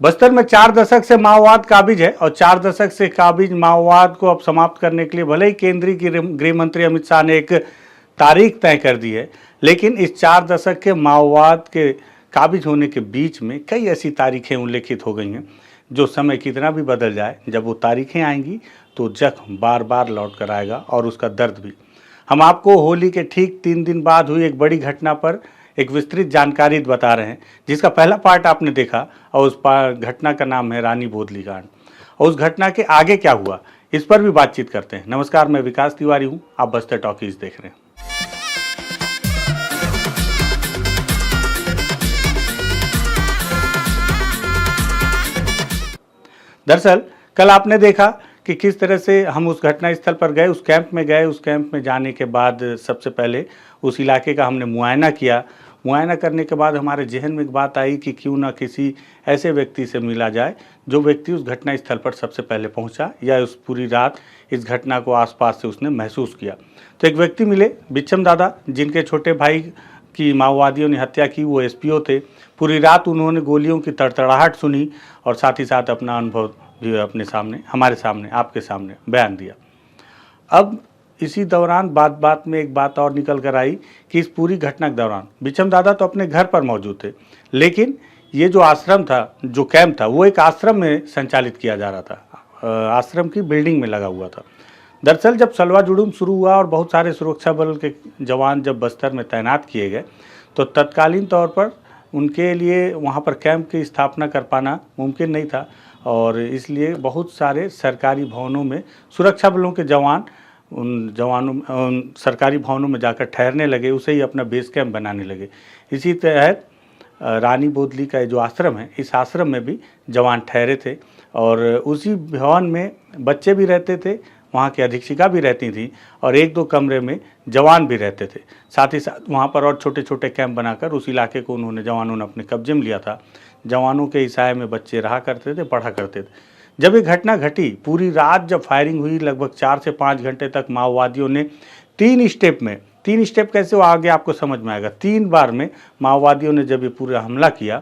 बस्तर में 4 दशक से माओवाद काबिज है और 4 दशक से काबिज माओवाद को अब समाप्त करने के लिए भले ही केंद्रीय गृह मंत्री अमित शाह ने एक तारीख तय कर दी है, लेकिन इस 4 दशक के माओवाद के काबिज होने के बीच में कई ऐसी तारीखें उल्लेखित हो गई हैं जो समय कितना भी बदल जाए, जब वो तारीखें आएंगी तो जख्म बार बार लौट कर आएगा और उसका दर्द भी। हम आपको होली के ठीक 3 दिन बाद हुई एक बड़ी घटना पर एक विस्तृत जानकारी बता रहे हैं, जिसका पहला पार्ट आपने देखा और उस घटना का नाम है रानी बोदली कांड। और उस घटना के आगे क्या हुआ, इस पर भी बातचीत करते हैं। नमस्कार, मैं विकास तिवारी हूँ, आप बस्तर टॉकीज देख रहे हैं। दरअसल कल आपने देखा कि किस तरह से हम उस घटना स्थल पर गए, उस कैंप में गए। उस कैंप में जाने के बाद सबसे पहले उस इलाके का हमने मुआयना किया। मुआयना करने के बाद हमारे जहन में एक बात आई कि क्यों ना किसी ऐसे व्यक्ति से मिला जाए जो व्यक्ति उस घटना स्थल पर सबसे पहले पहुंचा या उस पूरी रात इस घटना को आसपास से उसने महसूस किया। तो एक व्यक्ति मिले, बिच्छम दादा, जिनके छोटे भाई की माओवादियों ने हत्या की। वो एसपीओ थे। पूरी रात उन्होंने गोलियों की तड़तड़ाहट सुनी और साथ ही साथ अपना अनुभव भी अपने सामने, हमारे सामने, आपके सामने बयान दिया। अब इसी दौरान बात में एक बात और निकल कर आई कि इस पूरी घटना के दौरान बिच्छम दादा तो अपने घर पर मौजूद थे, लेकिन ये जो आश्रम था, जो कैंप था, वो एक आश्रम में संचालित किया जा रहा था, आश्रम की बिल्डिंग में लगा हुआ था। दरअसल जब सलवा जुड़ूम शुरू हुआ और बहुत सारे सुरक्षा बल के जवान जब बस्तर में तैनात किए गए, तो तत्कालीन तौर पर उनके लिए वहाँ पर कैंप की स्थापना कर पाना मुमकिन नहीं था और इसलिए बहुत सारे सरकारी भवनों में सुरक्षा बलों के जवान उन सरकारी भवनों में जाकर ठहरने लगे, उसे ही अपना बेस कैंप बनाने लगे। इसी तहत रानी बोदली का जो आश्रम है, इस आश्रम में भी जवान ठहरे थे और उसी भवन में बच्चे भी रहते थे, वहाँ की अधीक्षिका भी रहती थी और 1-2 कमरे में जवान भी रहते थे। साथ ही साथ वहाँ पर और छोटे छोटे कैंप बनाकर उस इलाके को जवानों ने अपने कब्जे में लिया था। जवानों के इशारे में बच्चे रहा करते थे, पढ़ा करते थे। जब ये घटना घटी, पूरी रात जब फायरिंग हुई, लगभग 4 से 5 घंटे तक माओवादियों ने 3 स्टेप कैसे वो आगे आपको समझ में आएगा, 3 बार में माओवादियों ने जब ये पूरा हमला किया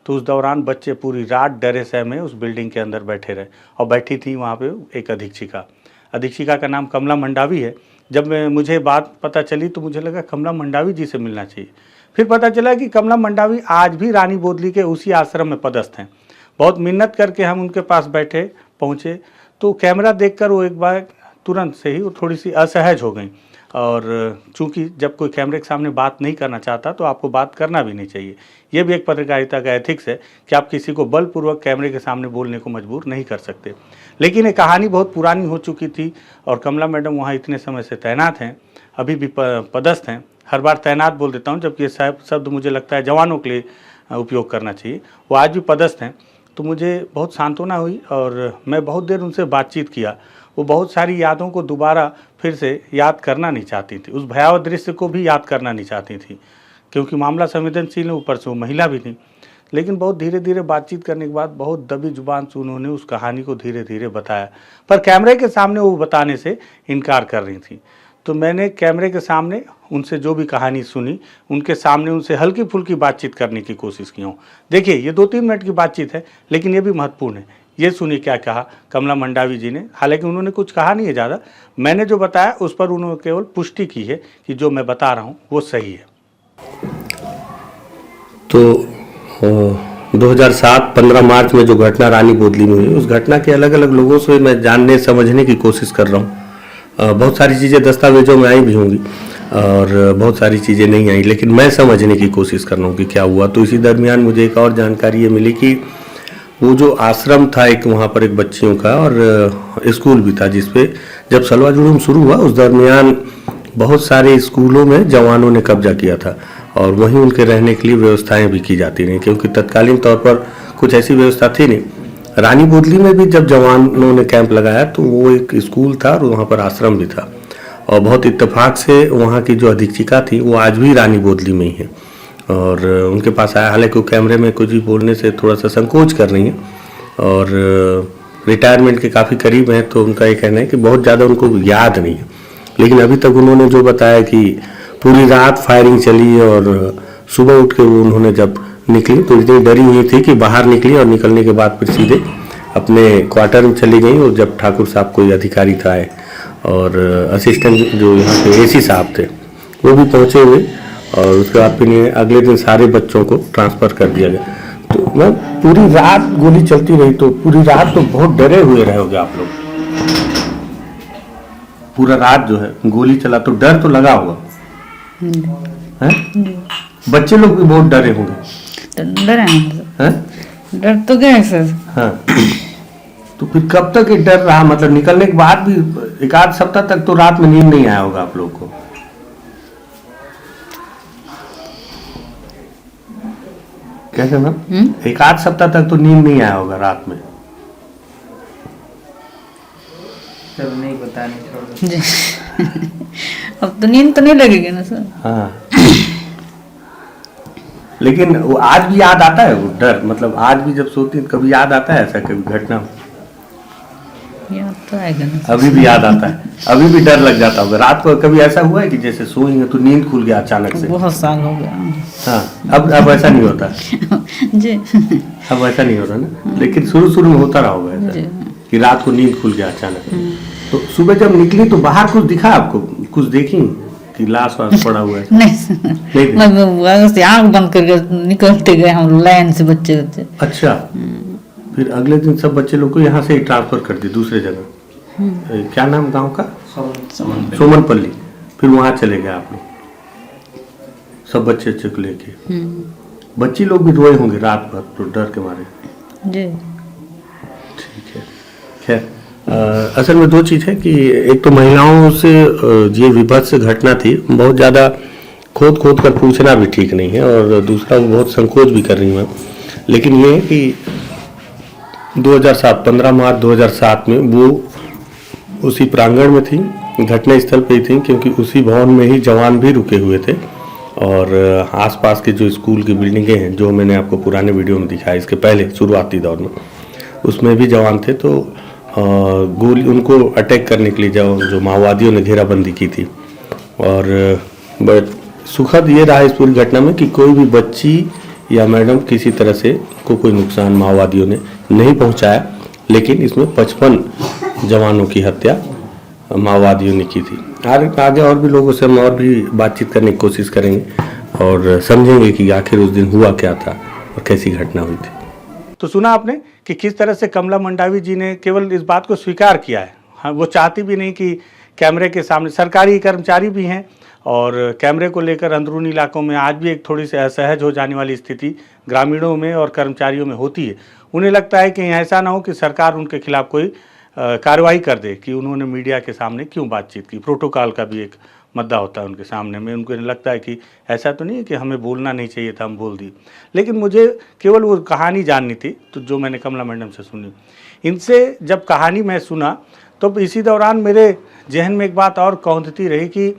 तो उस दौरान बच्चे पूरी रात डरे सहमे उस बिल्डिंग के अंदर बैठे रहे और बैठी थी वहाँ पे एक अधीक्षिका का नाम कमला मंडावी है। जब मुझे बात पता चली तो मुझे लगा कमला मंडावी जी से मिलना चाहिए। फिर पता चला कि कमला मंडावी आज भी रानी बोदली के उसी आश्रम में पदस्थ हैं। बहुत मिन्नत करके हम उनके पास पहुँचे तो कैमरा देखकर वो एक बार तुरंत से ही वो थोड़ी सी असहज हो गई और चूंकि जब कोई कैमरे के सामने बात नहीं करना चाहता तो आपको बात करना भी नहीं चाहिए। ये भी एक पत्रकारिता का एथिक्स है कि आप किसी को बलपूर्वक कैमरे के सामने बोलने को मजबूर नहीं कर सकते। लेकिन ये कहानी बहुत पुरानी हो चुकी थी और कमला मैडम वहाँ इतने समय से तैनात हैं, अभी भी पदस्थ हैं। हर बार तैनात बोल देता हूँ, जबकि ये शब्द मुझे लगता है जवानों के लिए उपयोग करना चाहिए। वो आज भी पदस्थ हैं। तो मुझे बहुत सांत्वना हुई और मैं बहुत देर उनसे बातचीत किया। वो बहुत सारी यादों को दोबारा फिर से याद करना नहीं चाहती थी, उस भयावह दृश्य को भी याद करना नहीं चाहती थी, क्योंकि मामला संवेदनशील है, ऊपर से वो महिला भी थी। लेकिन बहुत धीरे धीरे बातचीत करने के बाद बहुत दबी जुबान से उन्होंने उस कहानी को धीरे धीरे बताया, पर कैमरे के सामने वो बताने से इनकार कर रही थी। तो मैंने कैमरे के सामने उनसे जो भी कहानी सुनी, उनके सामने उनसे हल्की फुल्की बातचीत करने की कोशिश की हूँ। देखिए, ये 2-3 मिनट की बातचीत है, लेकिन ये भी महत्वपूर्ण है। ये सुनिए क्या कहा कमला मंडावी जी ने। हालांकि उन्होंने कुछ कहा नहीं है ज़्यादा, मैंने जो बताया उस पर उन्होंने केवल पुष्टि की है कि जो मैं बता रहा हूँ वो सही है। तो 2007 15 मार्च में जो घटना रानी बोदली में हुई, उस घटना के अलग अलग लोगों से मैं जानने समझने की कोशिश कर रहा हूँ। बहुत सारी चीज़ें दस्तावेजों में आई भी होंगी और बहुत सारी चीज़ें नहीं आई, लेकिन मैं समझने की कोशिश कर रहा हूँ कि क्या हुआ। तो इसी दरमियान मुझे एक और जानकारी ये मिली कि वो जो आश्रम था एक, वहाँ पर एक बच्चियों का और स्कूल भी था, जिसपे जब सलवा जुड़ूम शुरू हुआ उस दरमियान बहुत सारे स्कूलों में जवानों ने कब्जा किया था और वहीं उनके रहने के लिए व्यवस्थाएं भी की जाती रहीं, क्योंकि तत्कालीन तौर पर कुछ ऐसी व्यवस्था थी नहीं। रानी बोदली में भी जब जवानों ने कैंप लगाया तो वो एक स्कूल था और वहाँ पर आश्रम भी था और बहुत इत्तेफाक से वहाँ की जो अधीक्षिका थी वो आज भी रानी बोदली में ही है और उनके पास आया। हालांकि वो कैमरे में कुछ भी बोलने से थोड़ा सा संकोच कर रही हैं और रिटायरमेंट के काफ़ी करीब हैं, तो उनका ये कहना है कि बहुत ज़्यादा उनको याद नहीं है। लेकिन अभी तक उन्होंने जो बताया कि पूरी रात फायरिंग चली और सुबह उठ के उन्होंने जब निकली तो इतनी डरी हुई थी कि बाहर निकली और निकलने के बाद फिर सीधे अपने क्वार्टर में चली गई। और जब ठाकुर साहब कोई अधिकारी था आए और असिस्टेंट जो यहाँ पे एसी साहब थे वो भी पहुँचे हुए, और उसके बाद फिर अगले दिन सारे बच्चों को ट्रांसफ़र कर दिया गया। तो मैं पूरी रात गोली चलती रही, तो पूरी रात तो बहुत डरे हुए रहे होगे आप लोग। पूरा रात जो है गोली चला तो डर तो लगा होगा हैं? बच्चे लोग भी बहुत डरे होंगे। तो डर हैं? डर तो गए सर। हाँ, तो फिर कब तक ये डर रहा? मतलब निकलने के बाद भी एक आध सप्ताह तक तो रात में नींद नहीं आया होगा आप लोग को। कैसे मैम? एक आध सप्ताह तक तो नींद नहीं आया होगा रात में। चलो नहीं पता, नहीं छोड़ दो। जी अब तो नींद तो नहीं लगेगी ना सर। हाँ, लेकिन वो आज भी याद आता है वो डर? मतलब आज भी जब सोती हैं कभी याद आता है ऐसा कभी घटना? याद तो आएगा ना। अभी भी याद आता है? अभी भी डर लग जाता होगा? रात को कभी ऐसा हुआ है कि जैसे सोई हैं तो नींद खुल गया अचानक से? बहुत साल हो गया। हाँ, अब ऐसा नहीं होता? जी अब ऐसा नहीं होता ना, लेकिन शुरू में होता रहा होगा ऐसा कि रात को नींद खुल गया अचानक। तो सुबह जब निकली तो बाहर कुछ दिखा आपको? कुछ देखी कि लाश वाश पड़ा हुआ है? नहीं सर, मैं आँख बंद करके निकलते गए हम लाइन से बच्चे। अच्छा, फिर अगले दिन सब बच्चे लोग को यहाँ से ही ट्रांसफर कर दिए दूसरे जगह। क्या नाम गांव का? सोमनपल्ली। फिर वहाँ चले गए आप लोग सब बच्चे को लेके? बच्ची लोग भी रोए होंगे रात भर तो डर के मारे? जी ठीक है। खैर, असल में दो चीज़ है कि एक तो महिलाओं से ये विभत्स घटना थी, बहुत ज़्यादा खोद कर पूछना भी ठीक नहीं है, और दूसरा वो बहुत संकोच भी कर रही हैं। लेकिन ये है कि 15 मार्च 2007 में वो उसी प्रांगण में थी, घटना स्थल पे ही थी, क्योंकि उसी भवन में ही जवान भी रुके हुए थे। और आसपास के जो स्कूल की बिल्डिंगें हैं जो मैंने आपको पुराने वीडियो में दिखाया इसके पहले शुरुआती दौर में, उसमें भी जवान थे। तो गोली उनको अटैक करने के लिए जो माओवादियों ने घेराबंदी की थी। और बट सुखद ये रहा इस पूरी घटना में कि कोई भी बच्ची या मैडम किसी तरह से कोई नुकसान माओवादियों ने नहीं पहुंचाया, लेकिन इसमें 55 जवानों की हत्या माओवादियों ने की थी। आगे और भी लोगों से हम और भी बातचीत करने की कोशिश करेंगे और समझेंगे कि आखिर उस दिन हुआ क्या था और कैसी घटना हुई थी। तो सुना आपने कि किस तरह से कमला मंडावी जी ने केवल इस बात को स्वीकार किया है। हाँ, वो चाहती भी नहीं कि कैमरे के सामने, सरकारी कर्मचारी भी हैं और कैमरे को लेकर अंदरूनी इलाकों में आज भी एक थोड़ी सी असहज हो जाने वाली स्थिति ग्रामीणों में और कर्मचारियों में होती है। उन्हें लगता है कि ऐसा ना हो कि सरकार उनके खिलाफ कोई कार्रवाई कर दे कि उन्होंने मीडिया के सामने क्यों बातचीत की। प्रोटोकॉल का भी एक मुद्दा होता है उनके सामने में। उनको लगता है कि ऐसा तो नहीं है कि हमें बोलना नहीं चाहिए था, हम बोल दिए। लेकिन मुझे केवल वो कहानी जाननी थी, तो जो मैंने कमला मैडम से सुनी, इनसे जब कहानी मैं सुना तो इसी दौरान मेरे जहन में एक बात और कौंधती रही कि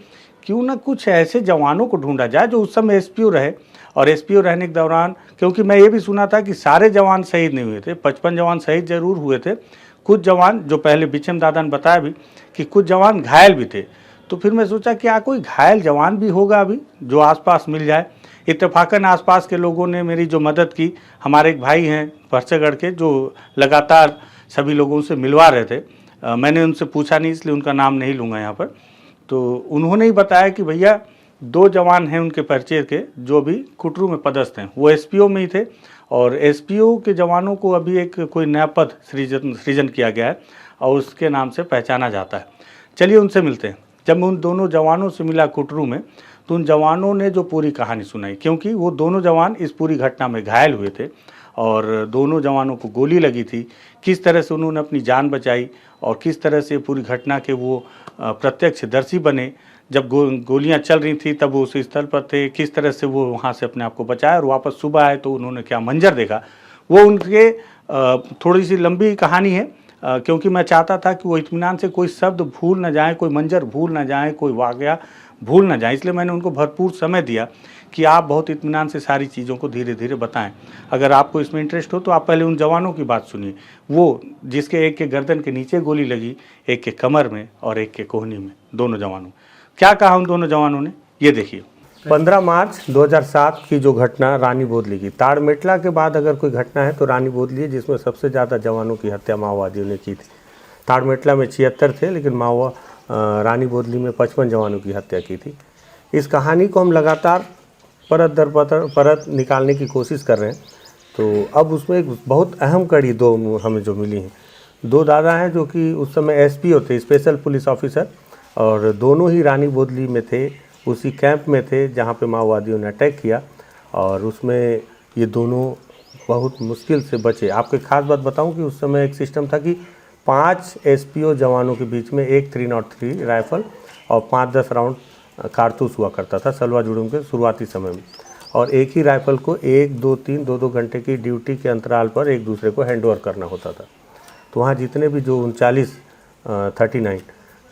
क्यों ना कुछ ऐसे जवानों को ढूंढा जाए जो उस समय एसपीओ रहे। और एसपीओ रहने के दौरान, क्योंकि मैं ये भी सुना था कि सारे जवान शहीद नहीं हुए थे, 55 जवान शहीद जरूर हुए थे, कुछ जवान, जो पहले बिचम दादा ने बताया भी कि कुछ जवान घायल भी थे। तो फिर मैं सोचा क्या कोई घायल जवान भी होगा अभी जो आसपास मिल जाए। इत्तेफाकन आसपास के लोगों ने मेरी जो मदद की, हमारे एक भाई हैं परसेगढ़ के जो लगातार सभी लोगों से मिलवा रहे थे, मैंने उनसे पूछा नहीं इसलिए उनका नाम नहीं लूँगा यहाँ पर, तो उन्होंने ही बताया कि भैया 2 जवान हैं उनके परिचय के जो भी कुटरू में पदस्थ हैं, वो एसपीओ में ही थे। और एसपीओ के जवानों को अभी एक कोई नया पद सृजन किया गया है और उसके नाम से पहचाना जाता है। चलिए उनसे मिलते हैं। जब मैं उन दोनों जवानों से मिला कुटरू में, तो उन जवानों ने जो पूरी कहानी सुनाई, क्योंकि वो दोनों जवान इस पूरी घटना में घायल हुए थे और दोनों जवानों को गोली लगी थी, किस तरह से उन्होंने अपनी जान बचाई और किस तरह से पूरी घटना के वो प्रत्यक्षदर्शी बने। जब गोलियां चल रही थी तब वो उस स्थल पर थे, किस तरह से वो वहाँ से अपने आप को बचाया और वापस सुबह आए तो उन्होंने क्या मंजर देखा, वो उनके थोड़ी सी लंबी कहानी है, क्योंकि मैं चाहता था कि वो इत्मीनान से कोई शब्द भूल ना जाए, कोई मंजर भूल ना जाए, कोई वाक़या भूल ना जाए। इसलिए मैंने उनको भरपूर समय दिया कि आप बहुत इत्मीनान से सारी चीज़ों को धीरे धीरे बताएं। अगर आपको इसमें इंटरेस्ट हो तो आप पहले उन जवानों की बात सुनिए, वो जिसके एक के गर्दन के नीचे गोली लगी, एक के कमर में और एक के कोहनी में, दोनों जवानों। क्या कहा उन दोनों जवानों ने, ये देखिए। 15 मार्च 2007 की जो घटना रानी बोदली की, ताड़मेटला के बाद अगर कोई घटना है तो रानी बोदली है, जिसमें सबसे ज़्यादा जवानों की हत्या माओवादियों ने की थी। ताड़मेटला में 76 थे, लेकिन रानी बोदली में 55 जवानों की हत्या की थी। इस कहानी को हम लगातार परत दर परत निकालने की कोशिश कर रहे हैं। तो अब उसमें एक बहुत अहम कड़ी दो हमें जो मिली हैं। दो दादा हैं जो कि उस समय एसपीओ थे, स्पेशल पुलिस ऑफिसर, और दोनों ही रानी बोदली में थे, उसी कैंप में थे जहाँ पे माओवादियों ने अटैक किया, और उसमें ये दोनों बहुत मुश्किल से बचे। आपको एक खास बात बताऊं कि उस समय एक सिस्टम था कि 5 एसपीओ जवानों के बीच में एक 303 राइफल और 5-10 राउंड कारतूस हुआ करता था सलवा जुड़ूम के शुरुआती समय में, और एक ही राइफल को 1, 2, 3, 2-2 घंटे की ड्यूटी के अंतराल पर एक दूसरे को हैंडओवर करना होता था। तो वहाँ जितने भी जो 39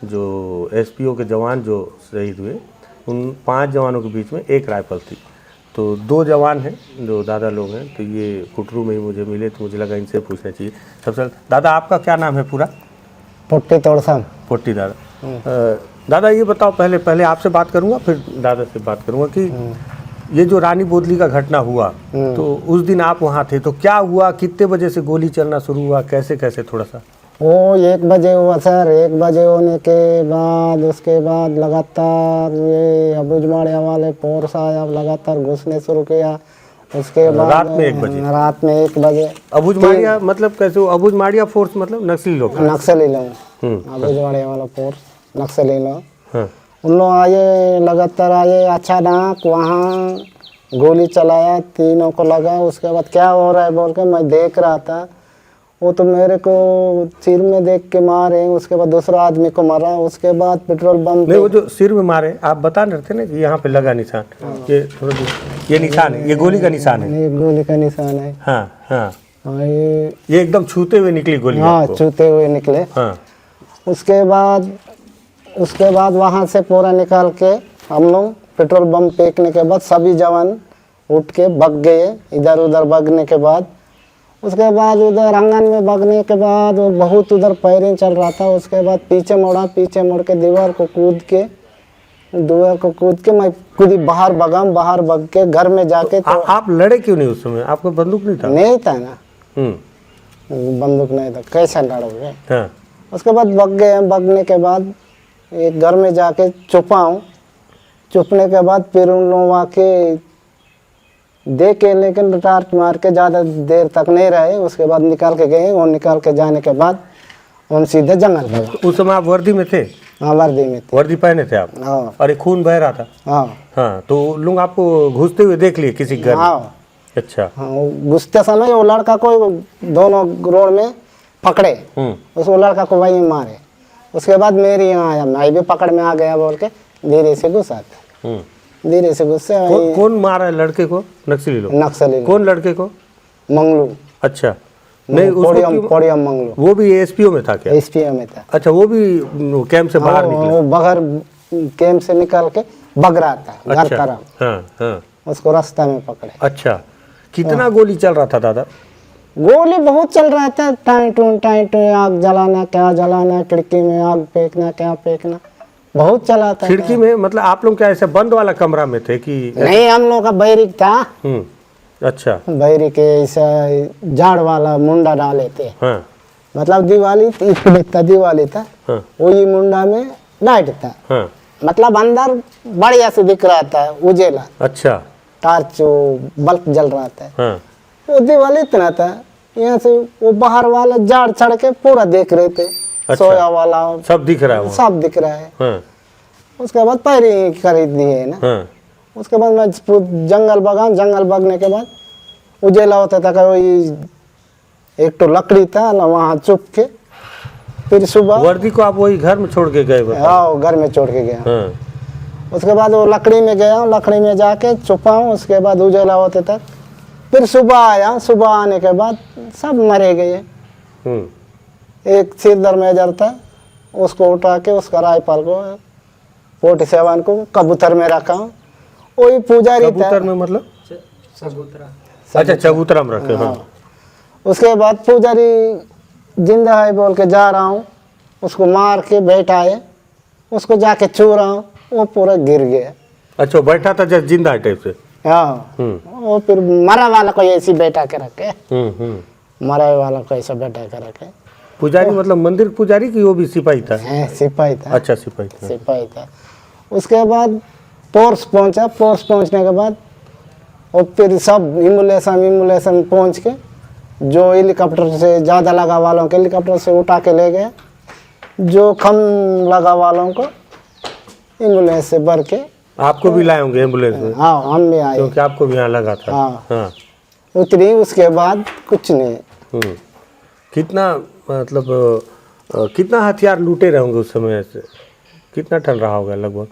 जो एसपीओ के जवान जो शहीद हुए, उन 5 जवानों के बीच में एक राइफल थी। तो 2 जवान हैं जो दादा लोग हैं, तो ये कुटरू में ही मुझे मिले, तो मुझे लगा इनसे पूछना चाहिए। सबसे दादा आपका क्या नाम है पूरा? पुट्टी तोड़सम। पुट्टी दादा। दादा ये बताओ, पहले आपसे बात करूँगा फिर दादा से बात करूँगा कि ये जो रानी बोदली का घटना हुआ, तो उस दिन आप वहाँ थे, तो क्या हुआ, कितने बजे से गोली चलना शुरू हुआ, कैसे थोड़ा सा? वो 1 बजे हुआ सर। 1 बजे होने के बाद उसके बाद लगातार ये अबुझमाड़िया वाले फोर्स आया, लगातार घुसने शुरू किया। उसके बाद रात में 1 बजे? रात में 1 बजे। अबुझमाड़िया मतलब कैसे? अबुझमाड़िया फोर्स मतलब नक्सली लोग? नक्सली लोग, अबुझमाड़िया वाला फोर्स नक्सली लोग। हाँ। उन लोग आए, लगातार आए, अचानक वहाँ गोली चलाया, तीनों को लगा। उसके बाद क्या हो रहा है बोल के मैं देख रहा था, वो तो मेरे को सिर में देख के मारे, उसके बाद दूसरा आदमी को मारा, उसके बाद पेट्रोल बम नहीं, वो जो सिर में मारे आप बता रहे थे ना कि यहाँ पे लगा निशान, ये थोड़ा ये निशान है, ये गोली का निशान है? ये गोली का निशान है। हाँ हाँ, हाँ, ये एकदम छूते हुए निकली गोली? हाँ, छूते हुए निकले। हाँ। उसके बाद वहाँ से पूरा निकाल के हम लोग पेट्रोल बम फेंकने के बाद सभी जवान उठ के भाग गए इधर उधर। भागने के बाद उसके बाद उधर आंगन में भागने के बाद वो बहुत उधर फायरिंग चल रहा था। उसके बाद पीछे मुड़ के दीवार को कूद के मैं खुद बाहर भाग के घर में जाके। तो आप लड़े क्यों नहीं उस समय? आपको बंदूक नहीं था? नहीं था ना, बंदूक नहीं था, कैसे लड़ोगे? हाँ। उसके बाद भाग गए। भागने के बाद एक घर में जाके छुपने के बाद फिर उन लोग आके देखे, लेकिन टार्च मार के ज़्यादा देर तक नहीं रहे। उसके बाद निकाल के गए, और निकाल के जाने के बाद हम सीधे जंगल भागे। उस समय आप वर्दी में थे? हाँ, वर्दी में थे। वर्दी पहने थे आप? हाँ। और खून बह रहा था? हाँ हाँ। तो लोग आपको घुसते हुए देख लिए किसी घर? हाँ। अच्छा। हाँ, घुसते समय वो लड़का को दोनों रोड में पकड़े, उसको लड़का को वहीं मारे। उसके बाद मेरी यहाँ आया, मैं भी पकड़ में आ गया बोल के धीरे से घुसा था। धीरे से गुस्से। कौन मारा है लड़के को? नक्सली लोग? नक्सली। कौन लड़के को? मंगलू। अच्छा। नहीं, पोडियम मंगलू। वो भी एसपीओ में था क्या? एसपीओ में था। अच्छा, वो भी कैंप से बाहर निकला? वो बगैर कैंप से निकल के भाग रहा था घर तरफ। हाँ हाँ। उसको रास्ता में पकड़े। अच्छा। कितना गोली चल रहा था दादा? गोली बहुत चल रहा था, टाई टू आग जलाना, क्या जलाना, खिड़की में आग फेंकना, क्या फेंकना, बहुत चला था। खिड़की में मतलब आप लोग क्या ऐसे बंद वाला कमरा में थे कि? नहीं, हम लोग का बैरिक था। अच्छा। बैरिक के ऐसा झाड़ वाला मुंडा डाले थे। हाँ। मतलब दिवाली था। हाँ। वही मुंडा में लाइट था। हाँ। मतलब अंदर बढ़िया से दिख रहा था, उजेला। अच्छा। टार्च बल्ब जल रहा था। हाँ। वो दिवाली इतना था, यहाँ से वो बाहर वाला झाड़ चढ़ के पूरा देख रहे थे। अच्छा। सोया वाला सब दिख रहा है? सब दिख रहा है। हाँ। उसके बाद पैरी खरीद दिए ना। हाँ। उसके बाद मैं जंगल भागने के बाद उजेला होता था, कोई एक तो लकड़ी था ना, वहाँ चुप के फिर सुबह। वर्दी को आप वही घर में छोड़ के गए? हाँ, घर में छोड़ के गया। हाँ। उसके बाद वो लकड़ी में गया, लकड़ी में जाके छुपा। उसके बाद उजेला होते तक फिर सुबह आया। सुबह आने के बाद सब मरे गए। एक सिरदर मेजर था, उसको उठा के उसका राइफल को 47 को कबूतर में रखा। वही पुजारी था। कबूतर में मतलब? चबूतरा। अच्छा, चबूतरा में रखे। हाँ। उसके बाद पुजारी जिंदा है बोल के जा रहा हूँ, उसको मार के बैठाए, उसको जाके छू रहा हूँ, वो पूरा गिर गया। अच्छा, वो बैठा था जैसे जिंदा टाइप से। हाँ, वो फिर मरा वाला को ऐसी बैठा के रखे, हम्म। मरा वाला को ऐसा बैठा के रखे। पुजारी मतलब मंदिर पुजारी की, वो भी सिपाही था? सिपाही था। अच्छा, सिपाही था। सिपाही था। उसके बाद पोर्स पहुंचा, पोर्स पहुंचने के बाद और फिर सब इमुलेशन पहुंच के जो हेलीकॉप्टर से ज़्यादा लगा वालों के हेलीकॉप्टर से उठा के ले गए, जो कम लगा वालों को एम्बुलेंस से भर के। आपको भी लाए होंगे एम्बुलेंस में? हाँ, हम भी आए, क्योंकि आपको भी यहाँ लगा था। हाँ। हाँ। उतरी, उसके बाद कुछ नहीं। कितना मतलब कितना हथियार लूटे रहेंगे उस समय से? कितना टन रहा होगा लगभग?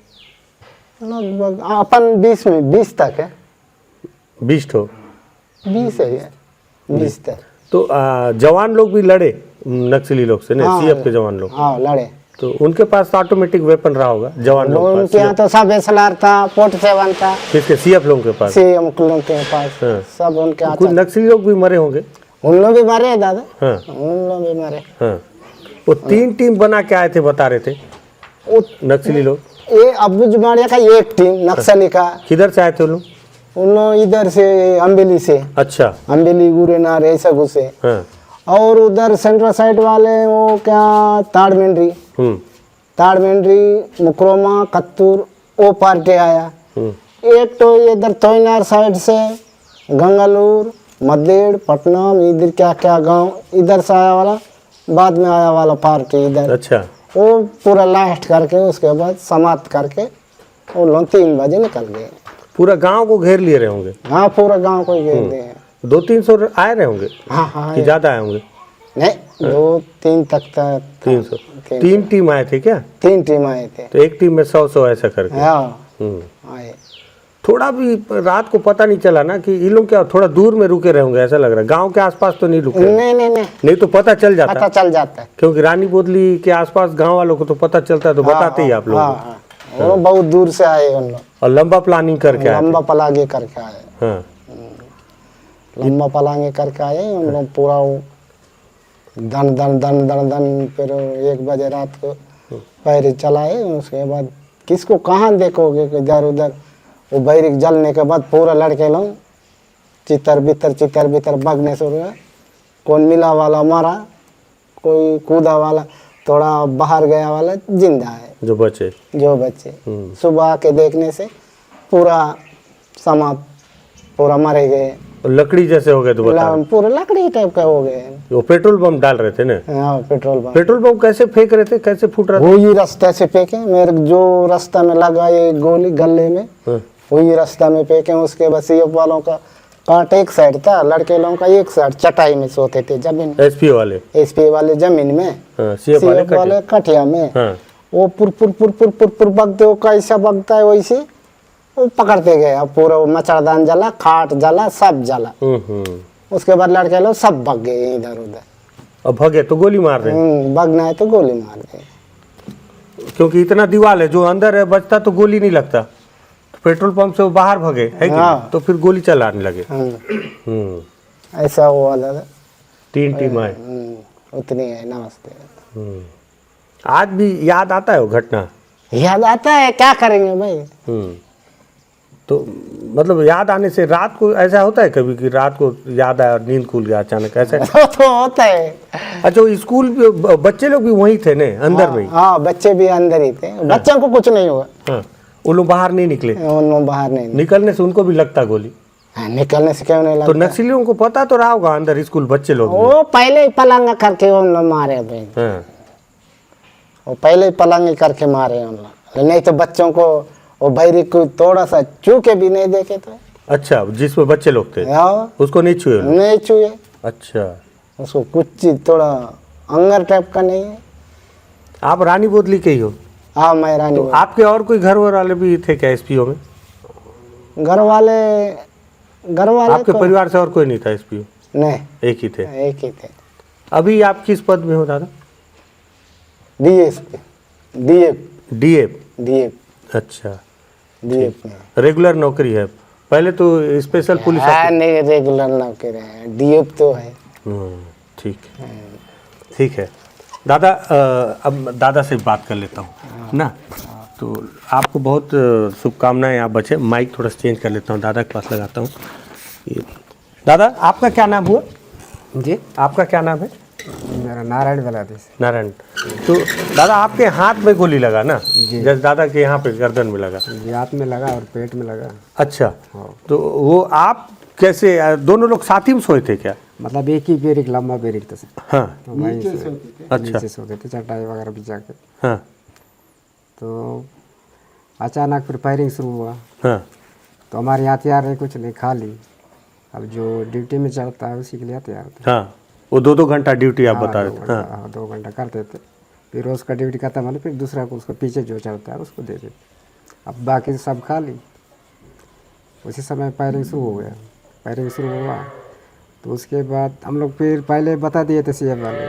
लगभग अपन 20 तक है। 20 ठो? 20 है, 20 तक। तो जवान लोग भी लड़े नक्सली लोग से? नहीं, सीएफ के जवान लोग? हाँ, लड़े। तो उनके पास ऑटोमेटिक वेपन रहा होगा जवान लोग उनके यहाँ तो सब SLR था, 47 था। किसके? सीएफ लोगों के पास? सीएम लोगों के पास। हाँ। सब उनके यहाँ कुछ था। नक्सली लोग भी मरे होंगे? उन लोग भी मारे दादा। हाँ। उन लोग भी मारे। हाँ। वो 3 टीम बना के आए थे, बता रहे थे नक्सली लोग। ये अब्बू जुमाड़िया का एक टीम नक्सली का। किधर से आए थे लोग? उन लोग इधर से अम्बेली से। अच्छा। अम्बेली, गुरेनार, ऐसा घुसे। हाँ। और उधर सेंट्रल साइड वाले वो क्या ताड़मेंड्री, मुकरोमा, कत्तूर, वो पार्टी आया। एक तो इधर तोयनार साइड से गंगालूर, मदेड़, पटना, इधर क्या क्या गांव इधर से आया वाला, बाद में आया वाला पार्टी इधर। अच्छा। वो पूरा लास्ट करके उसके बाद समाप्त करके वो लोग 3 बजे निकल गए। पूरा गांव को घेर लिए रहे होंगे? हाँ, पूरा गांव को घेर दिए। 200-300 आए रहे होंगे? हाँ, कि ज्यादा आए होंगे? नहीं, 2-3 तक था। 300। 3 टीम आए थे क्या? 3 टीम आए थे। तो एक टीम में 100 ऐसा करके? हाँ, आए। थोड़ा भी रात को पता नहीं चला ना कि ये लोग क्या थोड़ा दूर में रुके रहे होंगे? ऐसा लग रहा है गांव के आसपास तो नहीं रुके? नहीं तो पता चल जाता? पता चल जाता है, क्योंकि रानी बोदली के आसपास गांव वालों को तो पता चलता है, तो बताते ही आप लोग। वो बहुत दूर से आए उन लोग, और लंबा प्लानिंग करके आए? लंबा पलांगे करके आए। हाँ। लंबा पलांगे करके आए उन लोग। पूरा वो धन धन धन धन धन। फिर 1 बजे रात को पैर चलाए। उसके बाद किसको कहाँ देखोगे, इधर उधर। वो बैरिक जलने के बाद पूरा लड़के लोग चितर बितर भागने शुरू हुआ। कौन मिला वाला मारा, कोई कूदा वाला, थोड़ा बाहर गया वाला जिंदा है, जो बचे। सुबह के देखने से पूरा समाप्त, पूरा मारे गए। लकड़ी जैसे हो गए? तो पूरा लकड़ी टाइप का हो गए। वो पेट्रोल बम डाल रहे थे ना? हाँ, पेट्रोल बम कैसे फेंक रहे थे? कैसे फूट रहा था? वही रास्ते से फेंके। मेरे जो रास्ता में लगा ये गोली गले में, वही रास्ता में फेंके। उसके बाद सीएफ वालों का काट एक साइड था, लड़के लोगों का एक साइड। चटाई में सोते थे जमीन। एसपी वाले जमीन में, सीएफ वाले कटिया में। वो पुर बगते, वो कैसा बगता है वैसे वो पकड़ते गए। अब पूरा मच्छरदान जला, खाट जला, सब जला। उसके बाद लड़के लोग सब भाग गए इधर उधर। अब भागे तो गोली मार रहे हैं? भागना है तो गोली मार दे, क्योंकि इतना दीवार है, जो अंदर है बचता तो गोली नहीं लगता। तो पेट्रोल पंप से वो बाहर भागे है कि नहीं? तो फिर गोली चलाने लगे। ऐसा हुआ दादा। 3 टीम आए? उतनी है। नमस्ते। आज भी याद आता है वो घटना? याद आता है, क्या करेंगे भाई। तो मतलब याद आने से रात को ऐसा होता है कभी कि रात को याद आया और नींद खुल गया अचानक, ऐसा? तो होता है। अच्छा, स्कूल बच्चे लोग भी वहीं थे ने, अंदर में? हाँ, बच्चे भी अंदर ही थे। बच्चों को कुछ नहीं हुआ। वो लोग बाहर नहीं निकले? उन लोग बाहर नहीं निकलने से उनको भी लगता गोली? निकलने से क्यों नहीं लगता? तो नक्सलियों को पता तो रहा होगा अंदर स्कूल बच्चे लोग? वो पहले ही पलंग करके उन लोग मारे भाई। वो पहले ही पलंग करके मारे उन लोग। नहीं तो बच्चों को वो बैरी को थोड़ा सा चूके भी नहीं देखे थे। अच्छा, जिसमें बच्चे लोग थे उसको नहीं छुए? नहीं छुए। अच्छा, उसको कुछ चीज थोड़ा अंगर टाइप का नहीं है। आप रानी बोदली के ही हो? हाँ, मैं रानी। तो आपके और कोई घर वाले भी थे क्या एसपीओ में? घर वाले आपके परिवार से और कोई नहीं था एसपीओ? नहीं, एक ही थे। एक ही थे। अभी आप किस पद में हो दादा? डीएफ। अच्छा, डीएफ में रेगुलर नौकरी है? पहले तो स्पेशल पुलिस? नहीं, रेगुलर नौकरी है, डीएफ तो है। ठीक है दादा। अब दादा से बात कर लेता हूँ ना। तो आपको बहुत शुभकामनाएं, आप बचे। माइक थोड़ा सा चेंज कर लेता हूँ, दादा के पास लगाता हूँ। दादा आपका क्या नाम हुआ जी, आपका क्या नाम है? मेरा नारायण बलादेश। नारायण। तो दादा आपके हाथ में गोली लगा ना, जैसे दादा के यहाँ पे गर्दन में लगा? जी, हाथ में लगा और पेट में लगा। अच्छा, तो वो आप कैसे, दोनों लोग साथ ही में सोए थे क्या? मतलब एक ही पेड़, एक लंबा पेड़, एक हाँ। तो वहीं से अच्छा। नीचे सोते थे, चटाई वगैरह बिछा के। हाँ। तो अचानक फिर फायरिंग शुरू हुआ। हाँ। तो हमारे हथियार है कुछ नहीं, खाली। अब जो ड्यूटी में चढ़ता है उसी के लिए हथियार थे। हाँ, वो 2-2 घंटा ड्यूटी आप बता रहे थे। हाँ। 2 घंटा करते थे, फिर उसका ड्यूटी खत्म होने फिर दूसरा को, उसको पीछे जो चढ़ता है उसको दे देते। अब बाकी सब खाली। उसी समय फायरिंग शुरू हो गया। फायरिंग शुरू हुआ तो उसके बाद हम लोग फिर पहले बता दिए थे सीएम वाले,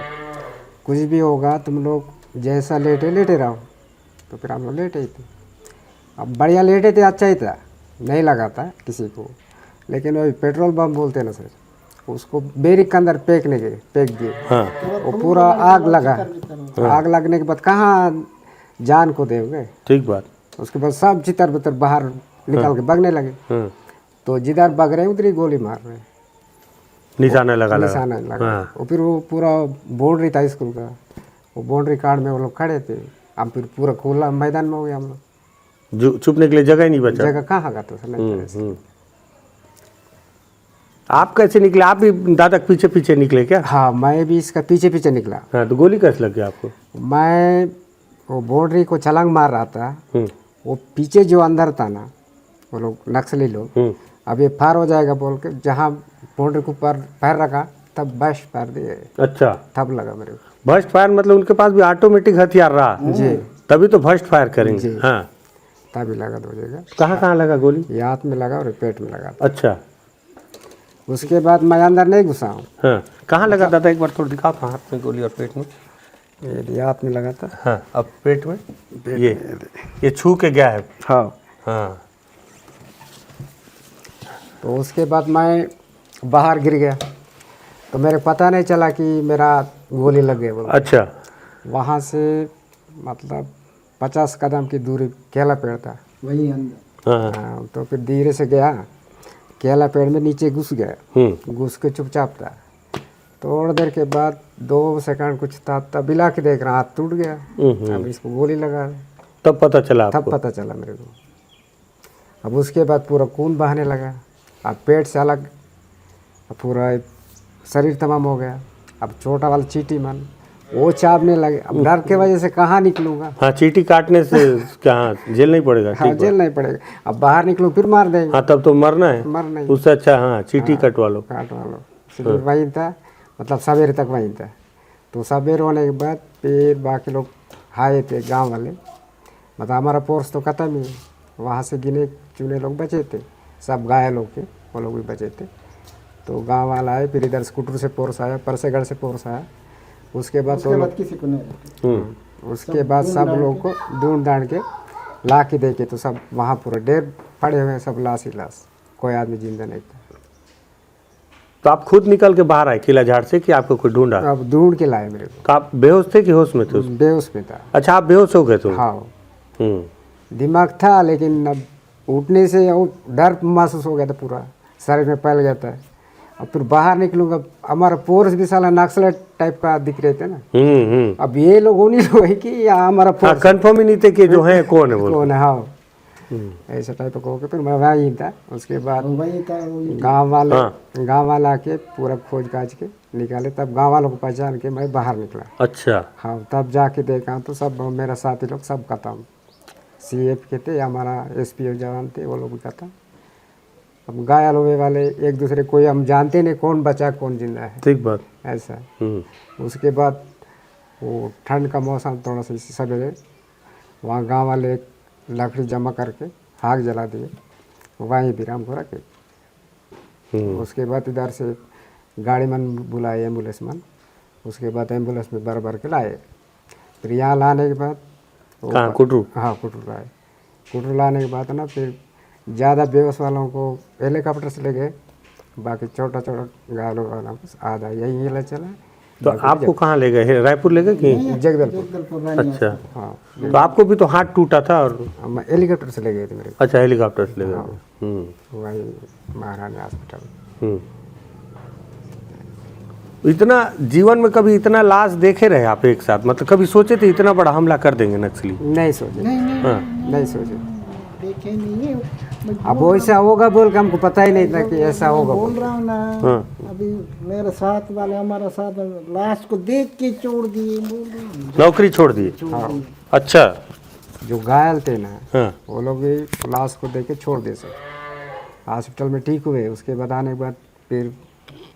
कुछ भी होगा तुम लोग जैसा लेटे लेटे रहो। तो फिर हम लोग लेटे ही थे। अब बढ़िया लेटे थे, अच्छा ही था, नहीं लगा था किसी को। लेकिन वही पेट्रोल बम बोलते हैं ना सर, उसको बैरिक के अंदर फेंक दिए। हाँ। वो पूरा आग लगा। आग लगने के बाद कहाँ जान को देंगे। ठीक बात। उसके बाद सब चितर बितर बाहर निकल के भागने लगे। तो जिधर भाग रहे उधर ही गोली मार रहे, निशाना लगा निशाना लगा। और फिर वो पूरा बाउंड्री था स्कूल का, वो बाउंड्री कार्ड में वो लोग खड़े थे। हम फिर पूरा खुला मैदान में हो गया हम लोग। छुपने के लिए जगह ही नहीं बचा। जगह कहाँ का था। आप कैसे निकले? आप भी दादा के पीछे पीछे निकले क्या? हाँ, मैं भी इसका पीछे पीछे निकला। हाँ, तो गोली कैसे लग गया आपको? मैं वो बाउंड्री को छलांग मार रहा था। वो पीछे जो अंदर था ना, वो लोग नक्सली लोग, अब ये फार हो जाएगा बोल के जहाँ बाउंड्री के ऊपर पैर रखा तब बस फायर दिए। अच्छा, तब लगा मेरे को। फर्स्ट फायर मतलब उनके पास भी ऑटोमेटिक हथियार रहा जी, तभी तो फर्स्ट फायर करेंगे। हाँ, तभी लगा 2 जगह। कहाँ लगा गोली? ये हाथ में लगा और पेट में लगा। अच्छा। उसके बाद मैं अंदर नहीं घुसा हूँ। हाँ, कहाँ लगा दादा? एक बार थोड़ा दिखाओ तो, हाथ में गोली और पेट में। ये हाथ में लगा था। हाँ, अब पेट में ये छू के गया है। हाँ। हाँ। तो उसके बाद मैं बाहर गिर गया, तो मेरे पता नहीं चला कि मेरा गोली लग गई बोल। अच्छा। वहाँ से मतलब 50 कदम की दूरी केला पेड़ था वही अंदर। हाँ, तो फिर धीरे से गया, केला पेड़ में नीचे घुस गया। घुस के चुपचाप था। थोड़ी देर के बाद 2 सेकंड कुछ था, तब हिला के देख रहा, हाथ टूट गया। अब इसको गोली लगा। तब पता चला आपको? तब पता चला मेरे को। अब उसके बाद पूरा खून बहने लगा, अब पेट से अलग, अब पूरा शरीर तमाम हो गया। अब छोटा वाला चीटी मन वो चाबने लगे। अब डर के वजह से कहाँ निकलूंगा। हाँ, चीटी काटने से कहाँ जेल नहीं पड़ेगा? हाँ, जेल नहीं पड़ेगा। अब बाहर निकलूँ फिर मार देंगे। हाँ, तब तो मरना है। मरना ही। उससे अच्छा हाँ चीटी कटवा लो। सिर्फ वहीं था, मतलब सवेरे तक वहीं था। तो सवेरे होने के बाद फिर बाकी लोग आए थे गांव वाले, मतलब हमारा फोर्स तो खत्म ही। वहाँ से गिने चुने लोग बचे थे, सब घायल लोग थे, वो लोग भी बचे थे। तो गांव वाला आए, फिर इधर स्कूटर से फोर्स आया, परसेगढ़ से फोर्स आया। उसके बाद किसी को नहीं, उसके बाद सब लोग को ढूंढ ढांड के ला के देखे तो सब वहाँ पूरा ढेर पड़े हुए हैं, सब लाश ही लाश, कोई आदमी जिंदा नहीं था। तो आप खुद निकल के बाहर आए किला झाड़ से कि आपको कोई ढूंढा? अब ढूंढ के लाए मेरे को। तो आप बेहोश थे कि होश में थे? बेहोश में था। अच्छा, आप बेहोश हो गए थे? हाँ, दिमाग था लेकिन अब उठने से डर महसूस हो गया था, पूरा शरीर में फैल गया था। अब फिर बाहर निकलूंगा, हमारा फोर्स भी साला नक्सलेट टाइप का दिख रहे थे ना। अब ये लोग उन्हीं लोग है कि या हमारा फोर्स कंफर्म ही नहीं थे कि जो है कौन है वो। कौन है? हाँ, ऐसा टाइप का होकर फिर मैं वहीं था। उसके बाद गांव वाला आके पूरा खोज काज के निकाले, तब गांव वालों को पहचान के मैं बाहर निकला। अच्छा। हाँ, तब जाके देखा तो सब मेरा साथी लोग सब खत्म, CF के थे, हमारा SPO जवान थे, वो लोग भी खत्म। अब घायल हुए वाले एक दूसरे, कोई हम जानते नहीं कौन बचा कौन जिंदा है। ठीक बात। ऐसा। उसके बाद वो ठंड का मौसम थोड़ा सा सवेरे, वहाँ गांव वाले एक लकड़ी जमा करके आग जला दिए, वहीं विराम को रखे। उसके बाद इधर से गाड़ी मन बुलाए, एम्बुलेंस मन। उसके बाद एम्बुलेंस में भर के लाए। फिर यहाँ लाने के बाद कुटरू? हाँ, कुटरू लाए। कुटरू लाने के बाद ना फिर ज़्यादा बेहोश वालों को हेलीकॉप्टर से ले गए, बाकी छोटा छोटा घायलों वालों को आधा यही ले चला, तो आपको कहाँ ले गए? रायपुर ले गए कि? जगदलपुर। अच्छा, हाँ, तो आपको भी तो हाथ टूटा था और? हम हेलीकॉप्टर से ले गए थे मेरे को। अच्छा, हेलीकॉप्टर से ले गए। वही महारानी हॉस्पिटल। इतना जीवन में कभी इतना लाश देखे रहे आप एक साथ? मतलब कभी सोचे थे इतना बड़ा हमला कर देंगे नक्सली? नहीं सोचे, हाँ। नहीं सोचे। अब वैसा होगा बोल के हमको पता ही नहीं था कि ऐसा होगा बोल रहा हूँ ना। हाँ। अभी मेरे साथ वाले हमारा साथ लाश को देख के छोड़ दिए, बोल रहे हैं। नौकरी छोड़ दी? अच्छा। जो घायल थे ना, हाँ। वो लोग भी लाश को देख के छोड़ दे सर। हॉस्पिटल में ठीक हुए, उसके बाद आने के बाद फिर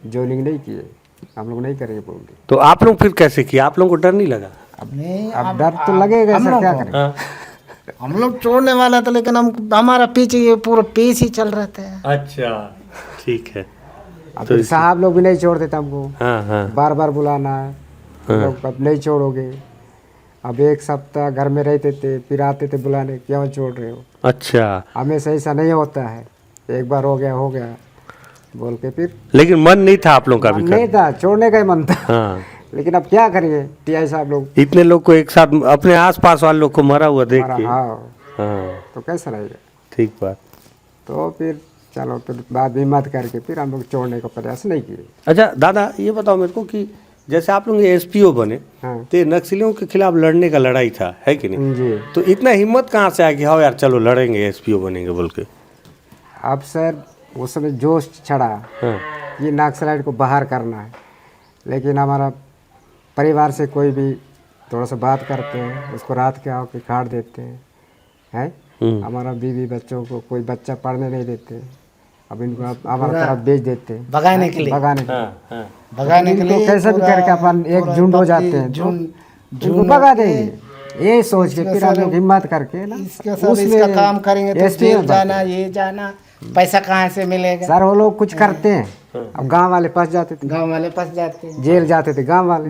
ज्वाइनिंग नहीं किए, हम लोग नहीं करेंगे बोल दिए। तो आप लोग फिर कैसे किए? आप लोगों को डर नहीं लगा? अब डर तो लगेगा सर, क्या करें। हाँ। हम लोग छोड़ने वाला था, लेकिन हम हमारा पीछे ये पूरा पेश ही चल रहा था। अच्छा, ठीक है। अब फिर साहब लोग भी नहीं छोड़ते थे हमको, हाँ हाँ। बार बार बुलाना है, लोग अब नहीं छोड़ोगे। अब एक सप्ताह घर में रहते थे, फिर आते थे बुलाने, क्यों छोड़ रहे हो। अच्छा, हमेशा ऐसा नहीं होता है, एक बार हो गया बोल के फिर। लेकिन मन नहीं था आप लोगों का भी? नहीं था, छोड़ने का ही मन था। हाँ। लेकिन अब क्या करेंगे, टीआई साहब लोग इतने लोग को एक साथ, अपने आसपास वाले लोग को मरा हुआ देख के। हाँ, हाँ, तो कैसा रहेगा। ठीक बात। तो फिर चलो, फिर बाद हिम्मत करके फिर हम लोग छोड़ने का प्रयास नहीं किए। अच्छा दादा, ये बताओ मेरे को कि जैसे आप लोग एसपीओ बने, हाँ तो नक्सलियों के खिलाफ लड़ने का लड़ाई था, है कि नहीं? जी। तो इतना हिम्मत कहाँ से आया कि हाँ यार चलो लड़ेंगे, एसपीओ बनेंगे बोल के? अब सर उस समय जोश चढ़ा, हाँ। ये नक्सलाइट को बाहर करना है, लेकिन हमारा परिवार से कोई भी थोड़ा सा बात करते हैं, उसको रात के आके काट देते हैं। हमारा बीवी बच्चों को, कोई बच्चा पढ़ने नहीं देते, अब इनको हमारा तरफ बेच देते हैं भगाने के लिए। भगाने के लिए। हाँ, हाँ। भगाने के लिए कैसे भी करके अपन एक झुंड हो जाते हैं, झुंड भगा देंगे, ये सोच के फिर हम लोग हिम्मत करके ना इसका काम करेंगे तो जेल जाना, ये जाना, पैसा कहाँ से मिलेगा। सर वो लोग कुछ करते हैं, अब गांव वाले फंस जाते थे, गांव वाले फंस जाते हैं, जेल जाते थे गांव वाले।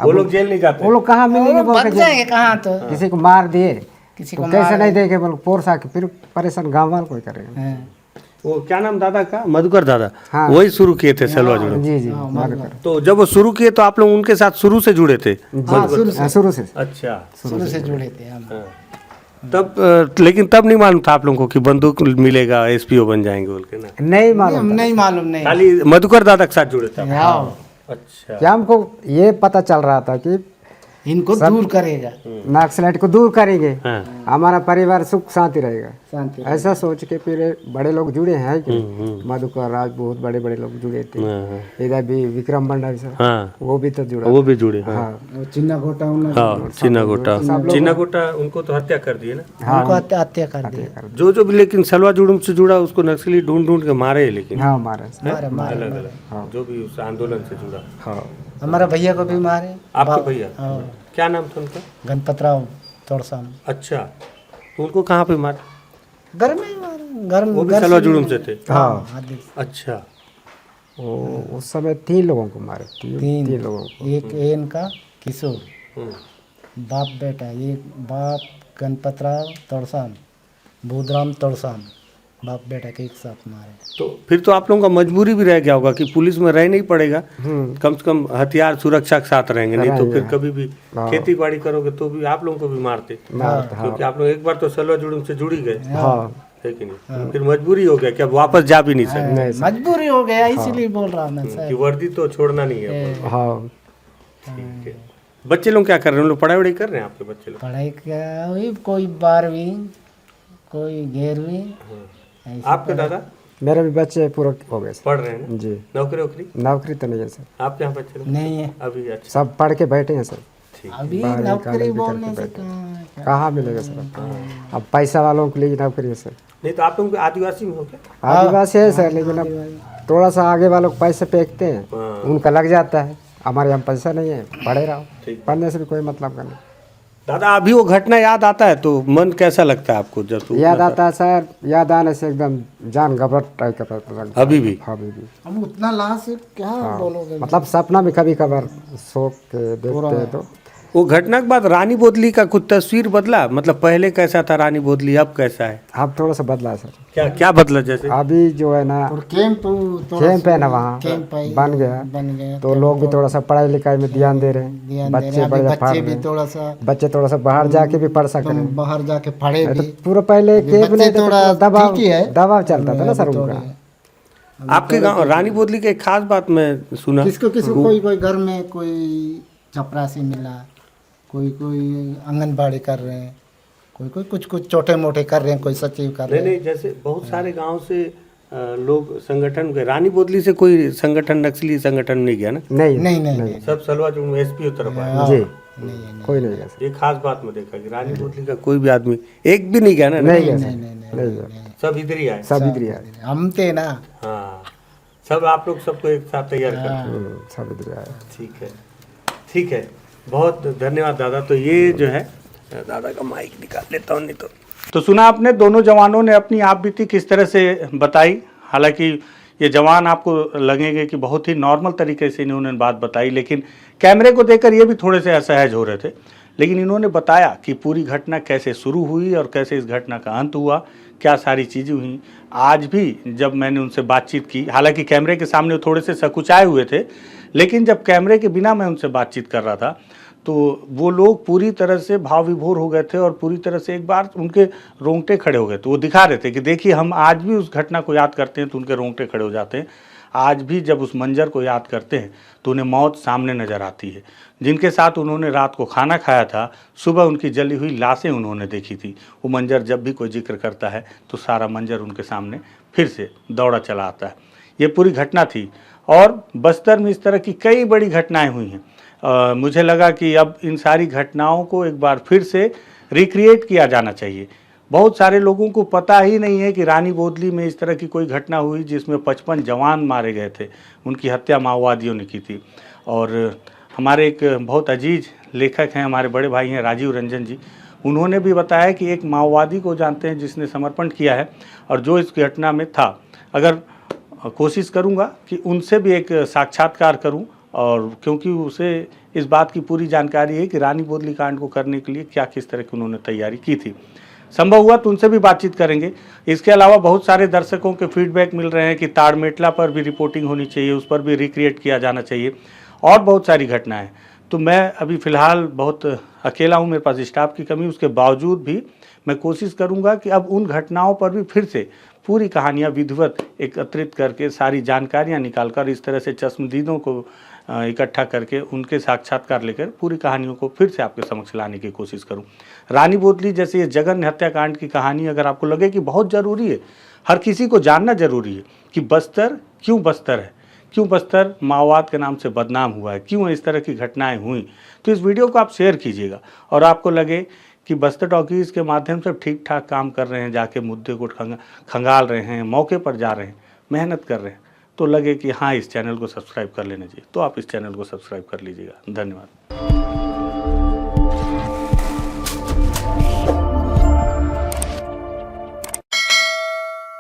वो लोग जेल नहीं जाते? वो लोग कहाँ मिलेंगे बोल के, जाएंगे कहाँ तो। किसी को मार दिए, किसी तो कैसे नहीं देखे बोल, पोर्स आके फिर परेशान गांव वाले कोई करेगा। वो क्या नाम दादा का? मधुकर दादा। हाँ। वही शुरू किए थे सलवा जुड़म? जी जी, मधुकर। तो जब वो शुरू किए तो आप लोग उनके साथ शुरू से जुड़े थे? शुरू से अच्छा, शुरू से जुड़े थे हम। तब लेकिन तब नहीं मालूम था आप लोगों को कि बंदूक मिलेगा, एसपीओ बन जाएंगे बोल के ना? नहीं मालूम, नहीं मालूम, नहीं। खाली मधुकर दादा के साथ जुड़े थे? अच्छा। क्या हमको ये पता चल रहा था कि इनको दूर करेगा, नक्सलाइट को दूर करेंगे, हाँ। हमारा परिवार सुख शांति रहेगा, शांति। ऐसा सोच के फिर बड़े लोग जुड़े हैं कि मधुकर राजपूत, बड़े बड़े लोग जुड़े थे। हाँ। इधर भी विक्रम भंडारी सर, हाँ, वो भी तो जुड़ा। वो भी जुड़े। हाँ, हाँ, चिन्ना गोटा, हाँ, चिन्ना गोटा उनको तो हत्या कर दिए ना? उनको हत्या कर दिया। जो भी, लेकिन सलवा जुड़म से जुड़ा उसको नक्सली ढूंढ ढूंढ के मारे, लेकिन हाँ मारे। अलग अलग जो भी उस आंदोलन से जुड़ा। हाँ, हमारा भैया को भी मारे। आपके भैया? क्या नाम था उनका? गणपतराव तोड़साम। अच्छा, तो उनको कहाँ पे मारे? घर में ही मारे, घर में। वो भी सलवा जुड़म से थे? हाँ। अच्छा। वो उस समय 3 लोगों को मारे, तीन लोगों को। एक इनका किशोर, बाप बेटा, एक बाप गणपतराव तोड़साम, भूदराम तोड़साम, बाप बेटा के एक साथ मारे। तो फिर तो आप लोगों का मजबूरी भी रह गया होगा कि पुलिस में रह नहीं पड़ेगा, कम से कम हथियार सुरक्षा के साथ रहेंगे, नहीं तो फिर कभी भी खेती बाड़ी करोगे तो भी आप लोगों को भी मारते, क्योंकि आप लोग एक बार तो सलवा जुड़म से जुड़ ही गए, है कि नहीं? फिर मजबूरी हो गया कि अब वापस जा भी नहीं सकते। मजबूरी हो गया, इसीलिए बोल रहा हूँ मैं सर। कि वर्दी तो छोड़ना नहीं है। हाँ। ठीक है। बच्चे लोग क्या कर रहे हैं? लोग पढ़ाई वढ़ाई कर रहे हैं आपके बच्चे लोग? पढ़ाई क्या हुई, कोई 12वीं, कोई 11वीं। आपके दादा? मेरे भी बच्चे पूरा हो गए सर। पढ़ रहे हैं जी। नौकरी वोकरी? नौकरी तो नहीं है सर। आपके यहाँ बच्चे लोग? नहीं है अभी? अच्छा, सब पढ़ के बैठे हैं सर। ठीक। अभी नौकरी बोलने से कहाँ मिलेगा सर? अब पैसा वालों के लिए नौकरी है सर। नहीं तो आप लोग आदिवासी में हो क्या? आदिवासी है सर, लेकिन अब थोड़ा सा आगे वालों को पैसे फेंकते हैं, उनका लग जाता है, हमारे यहाँ पैसा नहीं है, पढ़े रहो, पढ़ने से भी कोई मतलब का नहीं। दादा अभी वो घटना याद आता है तो मन कैसा लगता है आपको? जब याद आता है सर, याद आने से एकदम जान घबराहट टाइप का लगता है। अभी भी? अभी भी। अब उतना लाश क्या बोलोगे? मतलब सपना में कभी कभार सो के देखते हैं तो वो घटना के बाद रानी बोदली का कुछ तस्वीर बदला, मतलब पहले कैसा था रानी बोदली, अब कैसा है? अब थोड़ा सा बदला है सर। क्या क्या बदला? जैसे अभी जो है ना और कैंप कैंप है ना वहाँ बन गया, तो लोग भी थोड़ा सा पढ़ाई लिखाई में ध्यान दे रहे हैं। बच्चे बच्चे भी थोड़ा सा बाहर जाके भी पढ़ सक रहे हैं। बाहर जाके पढ़े तो भी। पूरा पहले कैंप नहीं था, थोड़ा तो दबाव ठीक ही है। दबाव चलता था ना सर उनका। आपके गांव रानी बोदली की एक खास बात मैं सुना, किसको कोई घर में कोई चपरासी मिला, कोई आंगनबाड़ी कर रहे हैं, कोई कुछ छोटे मोटे कर रहे हैं, कोई सचिव कर रहे हैं। नहीं, जैसे बहुत सारे गांव से लोग संगठन गए, रानी बोदली से कोई संगठन नक्सली संगठन नहीं गया ना? नहीं। सब सलवा जो एसपी तरफ आया जी कोई नहीं गया सर। ये खास बात में देखा कि रानी बोदली का कोई भी आदमी एक भी नहीं गया ना? नहीं गया, सब इधर ही आए। सब इधर आए। हम थे ना। हाँ, सब आप लोग सबको एक साथ तैयार करते। सब इधर आए। ठीक है, बहुत धन्यवाद दादा। तो ये जो है, दादा का माइक निकाल लेता हूँ नहीं तो सुना आपने, दोनों जवानों ने अपनी आप बीती किस तरह से बताई। हालांकि ये जवान आपको लगेंगे कि बहुत ही नॉर्मल तरीके से इन्होंने बात बताई, लेकिन कैमरे को देखकर ये भी थोड़े से असहज हो रहे थे। लेकिन इन्होंने बताया कि पूरी घटना कैसे शुरू हुई और कैसे इस घटना का अंत हुआ, क्या सारी चीज़ें हुई। आज भी जब मैंने उनसे बातचीत की, हालांकि कैमरे के सामने थोड़े से सकुचाए हुए थे, लेकिन जब कैमरे के बिना मैं उनसे बातचीत कर रहा था तो वो लोग पूरी तरह से भाव विभोर हो गए थे और पूरी तरह से एक बार उनके रोंगटे खड़े हो गए थे। वो दिखा रहे थे कि देखिए हम आज भी उस घटना को याद करते हैं तो उनके रोंगटे खड़े हो जाते हैं। आज भी जब उस मंजर को याद करते हैं तो उन्हें मौत सामने नज़र आती है। जिनके साथ उन्होंने रात को खाना खाया था, सुबह उनकी जली हुई लाशें उन्होंने देखी थी। वो मंजर जब भी कोई जिक्र करता है तो सारा मंजर उनके सामने फिर से दौड़ा चला आता है। ये पूरी घटना थी और बस्तर में इस तरह की कई बड़ी घटनाएं हुई हैं। मुझे लगा कि अब इन सारी घटनाओं को एक बार फिर से रिक्रिएट किया जाना चाहिए। बहुत सारे लोगों को पता ही नहीं है कि रानी बोदली में इस तरह की कोई घटना हुई जिसमें 55 जवान मारे गए थे, उनकी हत्या माओवादियों ने की थी। और हमारे एक बहुत अजीज लेखक हैं, हमारे बड़े भाई हैं राजीव रंजन जी, उन्होंने भी बताया कि एक माओवादी को जानते हैं जिसने समर्पण किया है और जो इस घटना में था। अगर कोशिश करूँगा कि उनसे भी एक साक्षात्कार करूँ, और क्योंकि उसे इस बात की पूरी जानकारी है कि रानी बोदली कांड को करने के लिए क्या किस तरह की उन्होंने तैयारी की थी। संभव हुआ तो उनसे भी बातचीत करेंगे। इसके अलावा बहुत सारे दर्शकों के फीडबैक मिल रहे हैं कि ताड़मेटला पर भी रिपोर्टिंग होनी चाहिए, उस पर भी रिक्रिएट किया जाना चाहिए, और बहुत सारी घटनाएं। तो मैं अभी फ़िलहाल बहुत अकेला हूँ, मेरे पास स्टाफ की कमी, उसके बावजूद भी मैं कोशिश करूँगा कि अब उन घटनाओं पर भी फिर से पूरी कहानियाँ विधिवत एकत्रित करके सारी जानकारियाँ निकालकर इस तरह से चश्मदीदों को इकट्ठा करके उनके साक्षात्कार लेकर पूरी कहानियों को फिर से आपके समक्ष लाने की कोशिश करूं। रानी बोदली जैसे ये जघन्य हत्याकांड की कहानी अगर आपको लगे कि बहुत ज़रूरी है, हर किसी को जानना ज़रूरी है कि बस्तर क्यों बस्तर है, क्यों बस्तर माओवाद के नाम से बदनाम हुआ है, क्यों इस तरह की घटनाएं हुई, तो इस वीडियो को आप शेयर कीजिएगा। और आपको लगे कि बस्तर टॉकीज़ के माध्यम से ठीक ठाक काम कर रहे हैं, जाके मुद्दे को खंगाल रहे हैं, मौके पर जा रहे हैं, मेहनत कर रहे हैं, तो लगे कि हाँ इस चैनल को सब्सक्राइब कर लेना चाहिए, तो आप इस चैनल को सब्सक्राइब कर लीजिएगा। धन्यवाद।